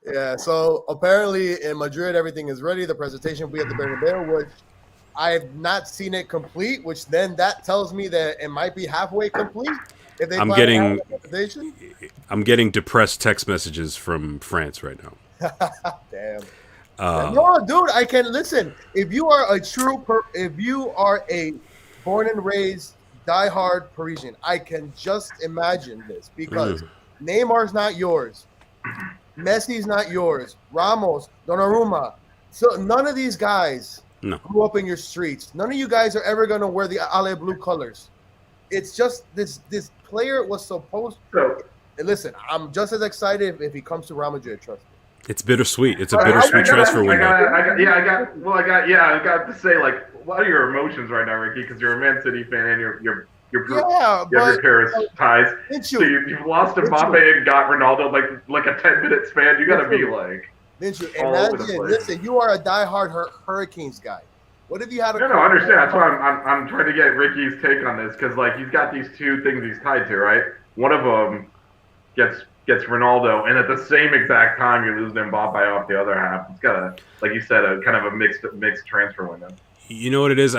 Yeah, so apparently in Madrid, everything is ready. The presentation will be at the Bernabeu, which I have not seen it complete, which then that tells me that it might be halfway complete. If they I'm getting depressed text messages from France right now. Damn. No, dude, I can listen. If you are a born and raised diehard Parisian, I can just imagine this because Neymar's not yours, Messi's not yours, Ramos, Donnarumma. So none of these guys grew up in your streets. None of you guys are ever gonna wear the Ale blue colors. It's just this player was supposed to. Listen, I'm just as excited if he comes to Real Madrid. Trust me. It's bittersweet. It's a bittersweet transfer window. I got to say, like, what are your emotions right now, Ricky? Because you're a Man City fan and you have your Paris ties. So you've lost Mbappe and got Ronaldo like a 10-minute span. You got to be like. Imagine, listen, you are a diehard Hurricanes guy. What if you had a? No, I understand. That's why I'm trying to get Ricky's take on this because like he's got these two things he's tied to, right? One of them gets Ronaldo, and at the same exact time you lose Mbappe off the other half. It's got a, like you said, a kind of a mixed transfer window. You know what it is?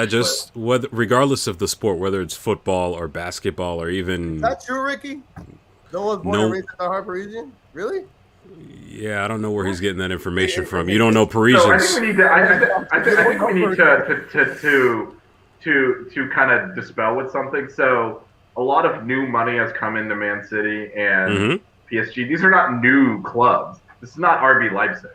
Regardless of the sport, whether it's football or basketball or even. Is that true, Ricky? No one's born and raised in the heart Parisian? Really? Yeah, I don't know where he's getting that information from. You don't know Parisians. So I think we need to kind of dispel with something. So a lot of new money has come into Man City and PSG. These are not new clubs. This is not RB Leipzig.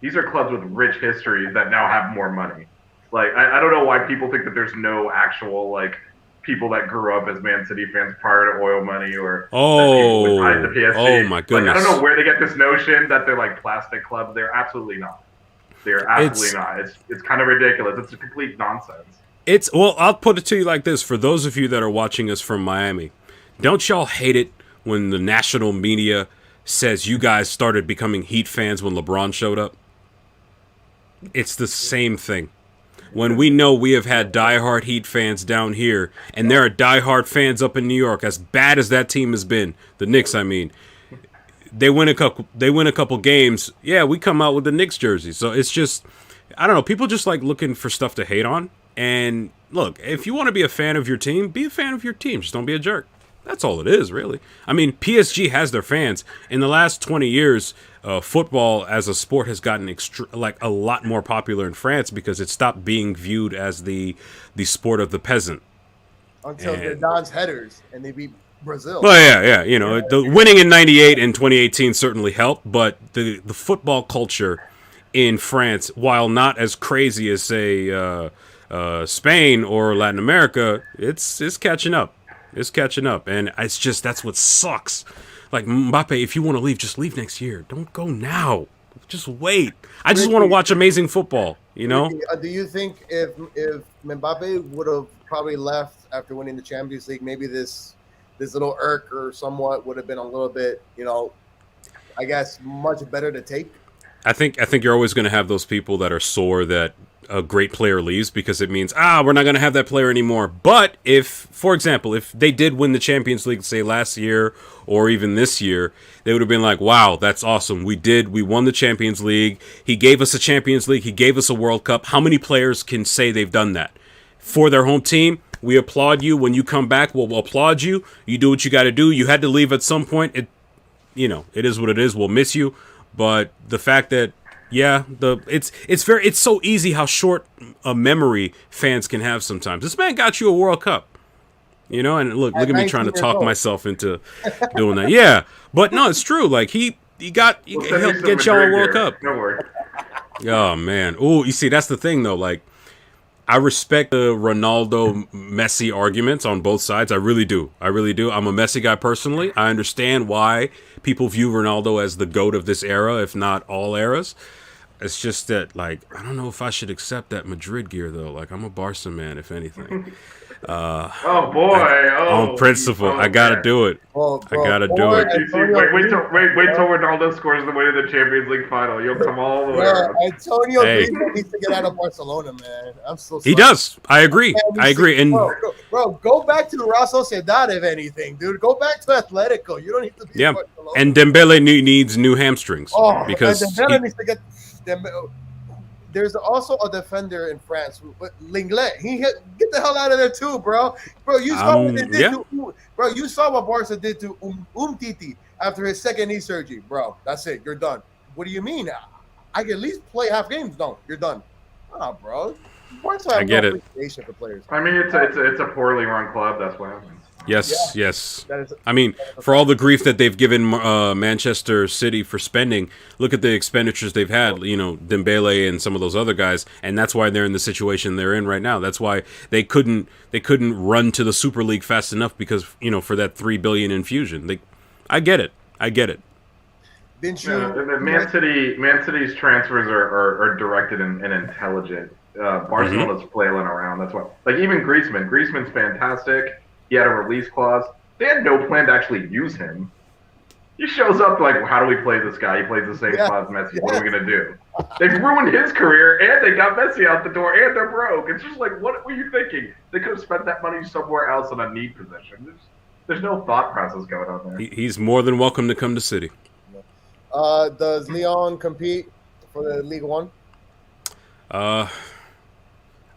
These are clubs with rich histories that now have more money. Like I don't know why people think that there's no actual like people that grew up as Man City fans prior to oil money or tied to PSG. Oh my goodness! Like, I don't know where they get this notion that they're like plastic clubs. They're absolutely not. They're absolutely not. It's kind of ridiculous. It's a complete nonsense. I'll put it to you like this: for those of you that are watching us from Miami, don't y'all hate it when the national media says you guys started becoming Heat fans when LeBron showed up? It's the same thing. When we know we have had diehard Heat fans down here, and there are diehard fans up in New York, as bad as that team has been, the Knicks, I mean, they win a couple games. Yeah, we come out with the Knicks jersey. So it's just, I don't know. People just like looking for stuff to hate on. And look, if you want to be a fan of your team, be a fan of your team. Just don't be a jerk. That's all it is, really. I mean, PSG has their fans. In the last 20 years, football as a sport has gotten a lot more popular in France because it stopped being viewed as the sport of the peasant. Until Zidane's headers and they beat Brazil. Well, yeah. You know, the winning in '98 and 2018 certainly helped, but the football culture in France, while not as crazy as say Spain or Latin America, it's catching up. It's catching up, and it's just that's what sucks. Like Mbappe, if you want to leave, just leave next year. Don't go now. Just wait. I just want to watch amazing football. You know. Do you think if Mbappe would have probably left after winning the Champions League, maybe this little irk or somewhat would have been a little bit, I guess much better to take? I think you're always going to have those people that are sore that a great player leaves because it means, we're not going to have that player anymore. But if, for example, if they did win the Champions League, say last year or even this year, they would have been like, wow, that's awesome. We won the Champions League. He gave us a Champions League. He gave us a World Cup. How many players can say they've done that? For their home team, we applaud you. When you come back, we'll applaud you. You do what you got to do. You had to leave at some point. It is what it is. We'll miss you. But the fact that, it's so easy how short a memory fans can have sometimes. This man got you a World Cup, and look at me trying to talk myself into doing that. Yeah, but no, it's true. Like he helped get y'all a World Cup. Don't worry. Oh man. Oh, you see, that's the thing though. Like, I respect the Ronaldo Messi arguments on both sides. I really do. I'm a Messi guy personally. I understand why people view Ronaldo as the GOAT of this era, if not all eras. It's just that, like, I don't know if I should accept that Madrid gear, though. Like, I'm a Barca man, if anything. On principle, I gotta do it. I gotta do it. Wait till Ronaldo scores the way to the Champions League final. You'll come all the way around. Antonio needs to get out of Barcelona, man. I'm so sorry. He does. I agree. And bro, go back to Real Sociedad, if anything, dude. Go back to Atletico. You don't need to be in Barcelona. And Dembele needs new hamstrings because Dembele needs to get. There's also a defender in France, Lenglet. Get the hell out of there too, bro. Bro, you saw what they did to. Bro, you saw what Barca did to Umtiti after his second knee surgery, bro. That's it. You're done. What do you mean? I can at least play half games. No, you're done. Ah, bro. Barca I have get no it. appreciation for players. I mean, it's a poorly run club. That's what happens. Yes, yes. That is, I mean, for all the grief that they've given Manchester City for spending, look at the expenditures they've had. You know, Dembele and some of those other guys, and that's why they're in the situation they're in right now. That's why they couldn't run to the Super League fast enough because for that $3 billion infusion. I get it. didn't you? Yeah, Man City's transfers are directed and intelligent. Barcelona's flailing around. That's why. Like even Griezmann's fantastic. He had a release clause. They had no plan to actually use him. He shows up like, how do we play this guy? He plays the same spot as Messi. What are we gonna do? They've ruined his career, and they got Messi out the door, and they're broke. It's just like, what were you thinking? They could have spent that money somewhere else in a need position. There's no thought process going on there. He's more than welcome to come to City. Does Lyon compete for the League One? I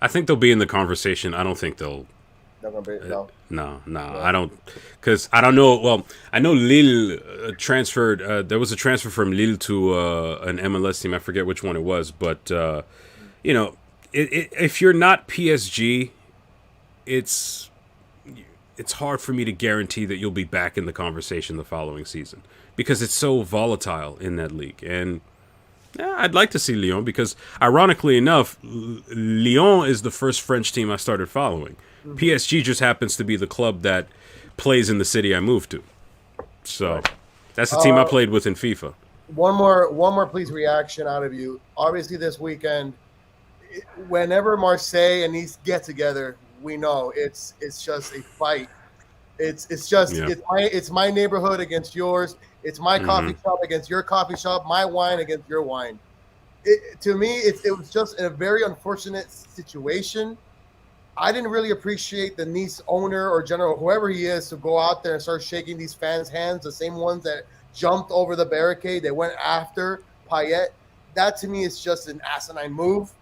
think they'll be in the conversation. I don't think they'll. No. No, I don't, because I don't know. Well, I know Lille transferred. There was a transfer from Lille to an MLS team. I forget which one it was, but if you're not PSG, it's hard for me to guarantee that you'll be back in the conversation the following season because it's so volatile in that league. And I'd like to see Lyon because, ironically enough, Lyon is the first French team I started following. PSG just happens to be the club that plays in the city I moved to. So that's the team I played with in FIFA. One more please reaction out of you. Obviously this weekend, whenever Marseille and Nice get together, we know it's just a fight. It's my neighborhood against yours. It's my coffee shop against your coffee shop, my wine against your wine. To me, it was just a very unfortunate situation. I didn't really appreciate the Nice owner or general, whoever he is, to go out there and start shaking these fans' hands, the same ones that jumped over the barricade. They went after Payet. That, to me, is just an asinine move.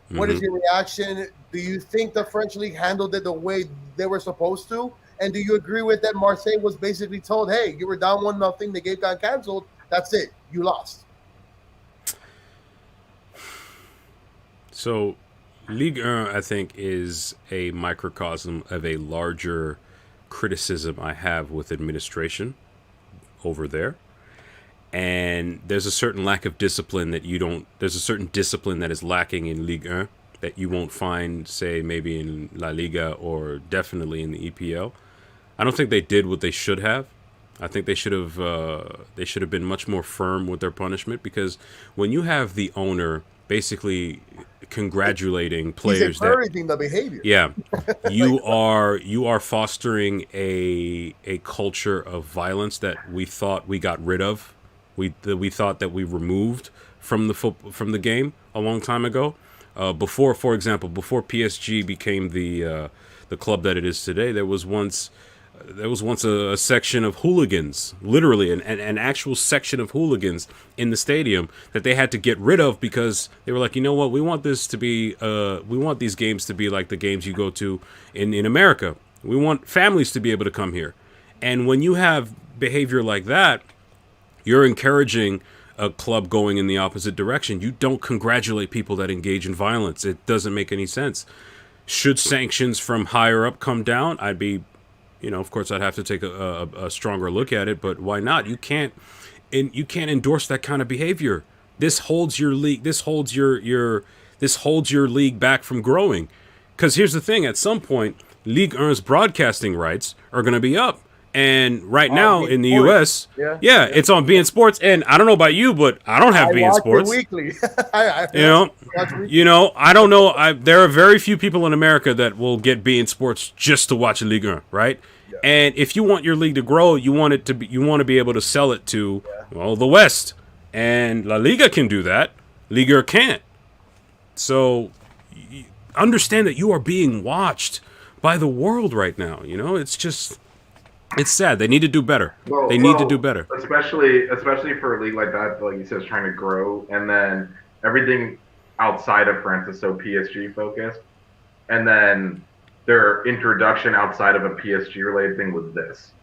What is your reaction? Do you think the French league handled it the way they were supposed to? And do you agree with that Marseille was basically told, hey, you were down 1-0, the game got canceled, that's it, you lost? So Ligue 1, I think, is a microcosm of a larger criticism I have with administration over there. And there's a certain lack of discipline there's a certain discipline that is lacking in Ligue 1 that you won't find, say, maybe in La Liga or definitely in the EPL. I don't think they did what they should have. I think they should have been much more firm with their punishment, because when you have the owner basically congratulating players that encouraging the behavior. Yeah, you are fostering a culture of violence that we thought we got rid of. We thought that we removed from the game a long time ago. Before PSG became the club that it is today, there was once a section of hooligans, literally an actual section of hooligans in the stadium that they had to get rid of because they were like, you know what, we want these games to be like the games you go to in America. We want families to be able to come here. And when you have behavior like that, you're encouraging a club going in the opposite direction. You don't congratulate people that engage in violence. It doesn't make any sense. Should sanctions from higher up come down, I'd be, of course, I'd have to take a stronger look at it. But why not? You can't endorse that kind of behavior. This holds your league. This holds your league back from growing. Because here's the thing: at some point, Ligue 1's broadcasting rights are going to be up. And right now in the U.S., it's on beIN Sports. And I don't know about you, but I don't have beIN Sports. Weekly. I don't know. There are very few people in America that will get beIN Sports just to watch Ligue 1, right? Yeah. And if you want your league to grow, you want to be able to sell it to the West. And La Liga can do that. Ligue 1 can't. So understand that you are being watched by the world right now. It's just. It's sad. They need to do better. They need to do better. Especially for a league like that, like you said, is trying to grow, and then everything outside of France is so PSG focused. And then their introduction outside of a PSG related thing was this.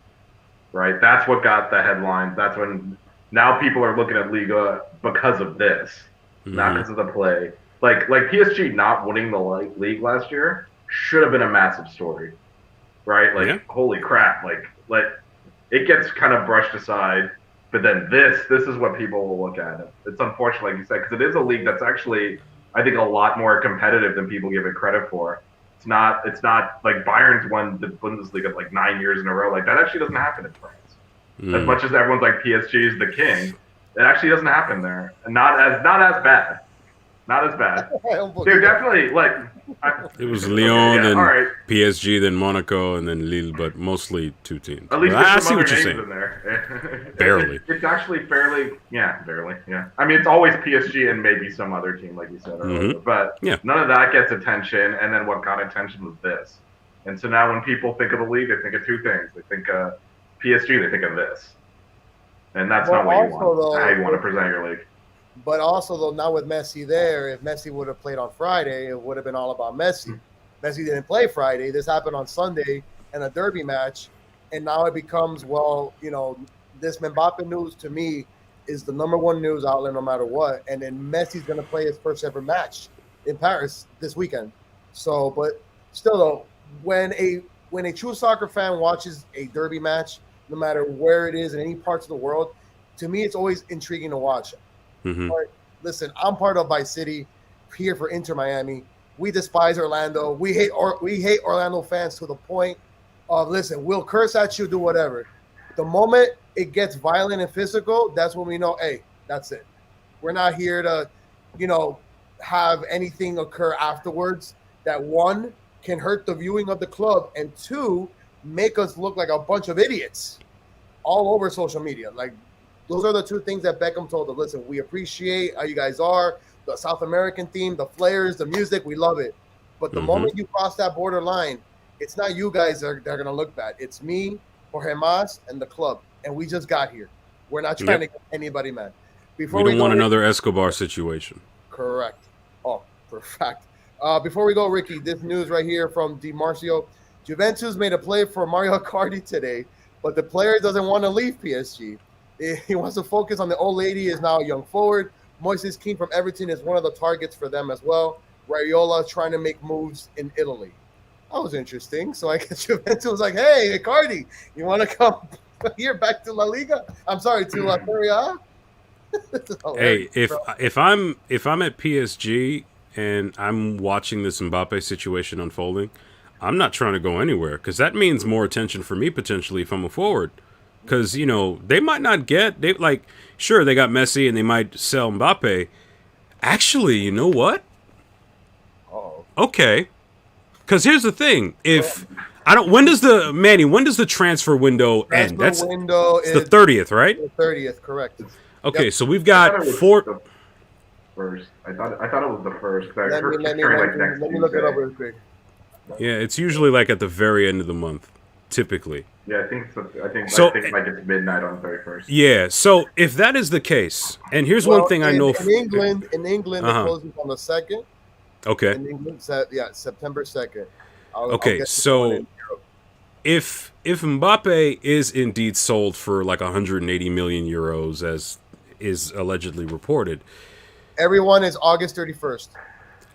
Right? That's what got the headlines. That's when now people are looking at Liga because of this. not because of the play. Like PSG not winning the league last year should have been a massive story, right? Like, holy crap! Like it gets kind of brushed aside. But then this is what people will look at. It's unfortunate, like you said, because it is a league that's actually, I think, a lot more competitive than people give it credit for. It's not like Bayern's won the Bundesliga like 9 years in a row. Like, that actually doesn't happen in France. As much as everyone's like PSG is the king, it actually doesn't happen there. And not as bad. Not as bad. Dude, definitely, like... It was Lyon, then PSG, then Monaco, and then Lille, but mostly two teams. At least I there's see some what other you're names saying. in there. Barely. It's actually barely, yeah. I mean, it's always PSG and maybe some other team, like you said earlier. But none of that gets attention, and then what got attention was this. And so now when people think of the league, they think of two things. They think of PSG, they think of this. And that's not what you want. How you want to present your league. But also, though, now with Messi there, if Messi would have played on Friday, it would have been all about Messi. Messi didn't play Friday. This happened on Sunday in a derby match. And now it becomes, well, you know, this Mbappe news to me is the number one news outlet no matter what. And then Messi's going to play his first ever match in Paris this weekend. So, but still, though, when a true soccer fan watches a derby match, no matter where it is in any parts of the world, to me, it's always intriguing to watch. But listen, I'm part of Vice City here for Inter Miami. We despise Orlando. We hate Orlando fans to the point of, listen, we'll curse at you, do whatever. The moment it gets violent and physical, that's when we know, hey, that's it. We're not here to, you know, have anything occur afterwards that, one, can hurt the viewing of the club, and two, make us look like a bunch of idiots all over social media. Like, those are the two things that Beckham told us. Listen, we appreciate how you guys are, the South American theme, the flares, the music, we love it. But the moment you cross that borderline, it's not you guys that are going to look bad. It's me, Jorge Mas, and the club. And we just got here. We're not trying to get anybody mad. We don't want another Escobar situation. Correct. Oh, perfect. Before we go, Ricky, this news right here from Di Marcio. Juventus made a play for Mario Icardi today, but the player doesn't want to leave PSG. He wants to focus on the old lady, is now a young forward. Moises Kean from Everton is one of the targets for them as well. Raiola trying to make moves in Italy. That was interesting. So I guess Juventus was like, hey, Icardi, you want to come here back to La Liga? I'm sorry, to La Serie A? Hey, if I'm at PSG and I'm watching this Mbappe situation unfolding, I'm not trying to go anywhere, because that means more attention for me potentially if I'm a forward. Because, you know, they might not get, sure, they got Messi and they might sell Mbappe. Actually, you know what? Okay. Because here's the thing. When does the transfer window end? It's the 30th, right? The 30th, correct. Okay, so we've got four. First. I thought it was the first. Let me look it up real quick. Yeah, it's usually like at the very end of the month, typically. Yeah, I think so. I think like it's midnight on 31st. Yeah, so if that is the case, and here's one thing I know. In England, it closes on the 2nd. Okay. In England, September 2nd. Okay, so if Mbappe is indeed sold for like 180 million euros, as is allegedly reported, everyone is August 31st.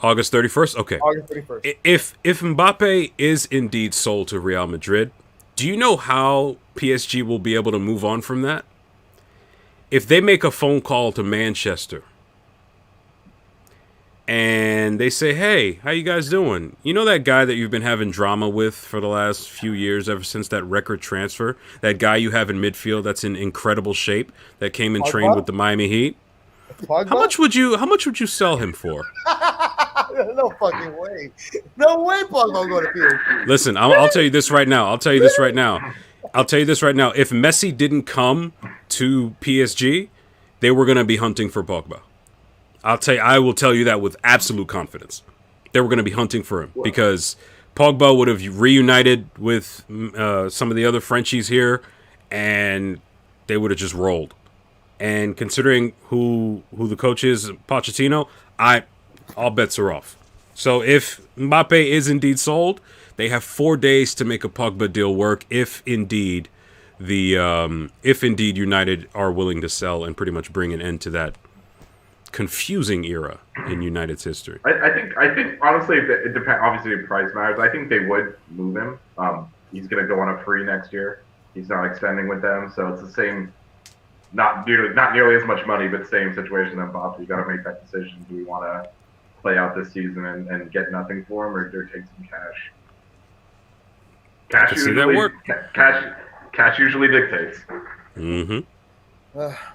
August 31st? Okay. August 31st. If Mbappe is indeed sold to Real Madrid, do you know how PSG will be able to move on from that? If they make a phone call to Manchester and they say, hey, how you guys doing? You know that guy that you've been having drama with for the last few years, ever since that record transfer? That guy you have in midfield that's in incredible shape, that came and trained with the Miami Heat? Pogba? How much would you sell him for? No fucking way. No way Pogba will go to PSG. Listen, I'll tell you this right now. If Messi didn't come to PSG, they were going to be hunting for Pogba. I will tell you that with absolute confidence. They were going to be hunting for him because Pogba would have reunited with some of the other Frenchies here, and they would have just rolled. And considering who the coach is, Pochettino, all bets are off. So if Mbappe is indeed sold, they have 4 days to make a Pogba deal work. If indeed United are willing to sell and pretty much bring an end to confusing era in United's history. I think honestly, it depends. Obviously, price matters. I think they would move him. He's going to go on a free next year. He's not extending with them, so it's the same. Not nearly as much money, but same situation than Mbappe. You got to make that decision. Do we want to play out this season and get nothing for him, or take some cash? Cash usually, cash usually dictates. Mm-hmm.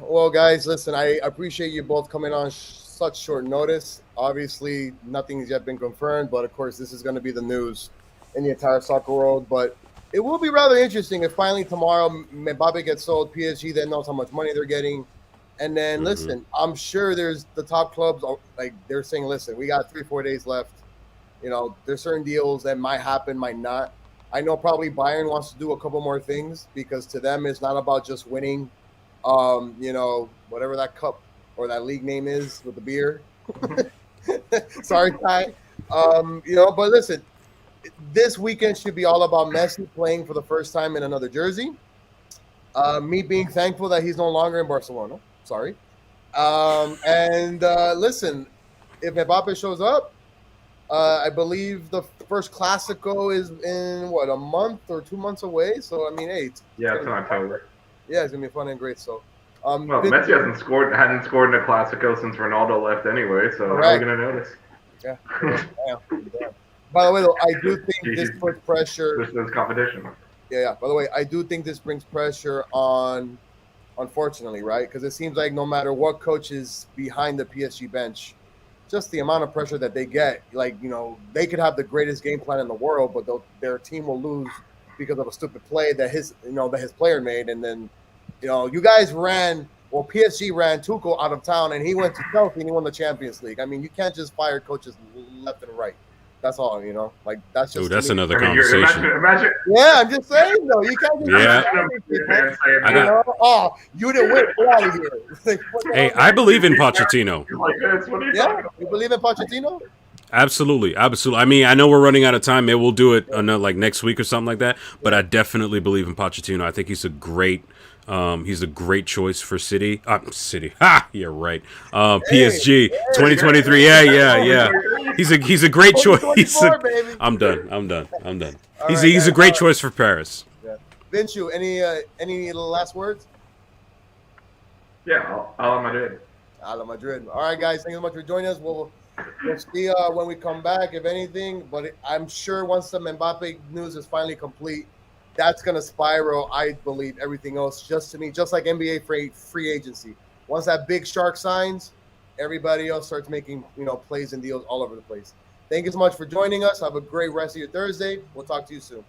Well, guys, listen, I appreciate you both coming on such short notice. Obviously, nothing has yet been confirmed, but of course, this is going to be the news in the entire soccer world. But it will be rather interesting if finally tomorrow Mbappe gets sold, PSG then knows how much money they're getting. And then, listen, I'm sure there's the top clubs, like they're saying, listen, we got 3-4 days left. You know, there's certain deals that might happen, might not. I know probably Bayern wants to do a couple more things because to them, it's not about just winning, you know, whatever that cup or that league name is with the beer. Sorry, Ty. You know, but listen, this weekend should be all about Messi playing for the first time in another jersey. Me being thankful that he's no longer in Barcelona. Sorry. And listen, if Mbappe shows up, I believe the first Clasico is in, a month or 2 months away? So, I mean, hey. It's in October. Yeah, it's going to be fun and great. So, well, Messi hadn't scored in a Clasico since Ronaldo left anyway, so how are you going to notice? Yeah. By the way, though, I do think this puts pressure. There's competition. Yeah. By the way, I do think this brings pressure on, unfortunately, right? Because it seems like no matter what coach is behind the PSG bench, just the amount of pressure that they get, like, you know, they could have the greatest game plan in the world, but their team will lose because of a stupid play that his player made. And then, you know, you guys PSG ran Tuchel out of town and he went to Chelsea and he won the Champions League. I mean, you can't just fire coaches left and right. That's all, you know. Like that's just. Ooh, that's another conversation. Imagine. Yeah, I'm just saying though. You can't. You didn't win. Get out of here. Like, hey, I believe in Pochettino. You believe in Pochettino? Absolutely. I mean, I know we're running out of time. Maybe we'll do it like next week or something like that. But I definitely believe in Pochettino. I think he's a great choice for City. City. Ha! Yeah, right. PSG 2023. Yeah. He's a great choice. I'm done. He's a great choice for Paris. Yeah. Vinchu, any last words? Yeah, Ala Madrid. Ala Madrid. All right, guys. Thank you so much for joining us. We'll see when we come back, if anything. But I'm sure once the Mbappe news is finally complete, that's going to spiral, I believe, everything else just like NBA free agency. Once that big shark signs, everybody else starts making, you know, plays and deals all over the place. Thank you so much for joining us. Have a great rest of your Thursday. We'll talk to you soon.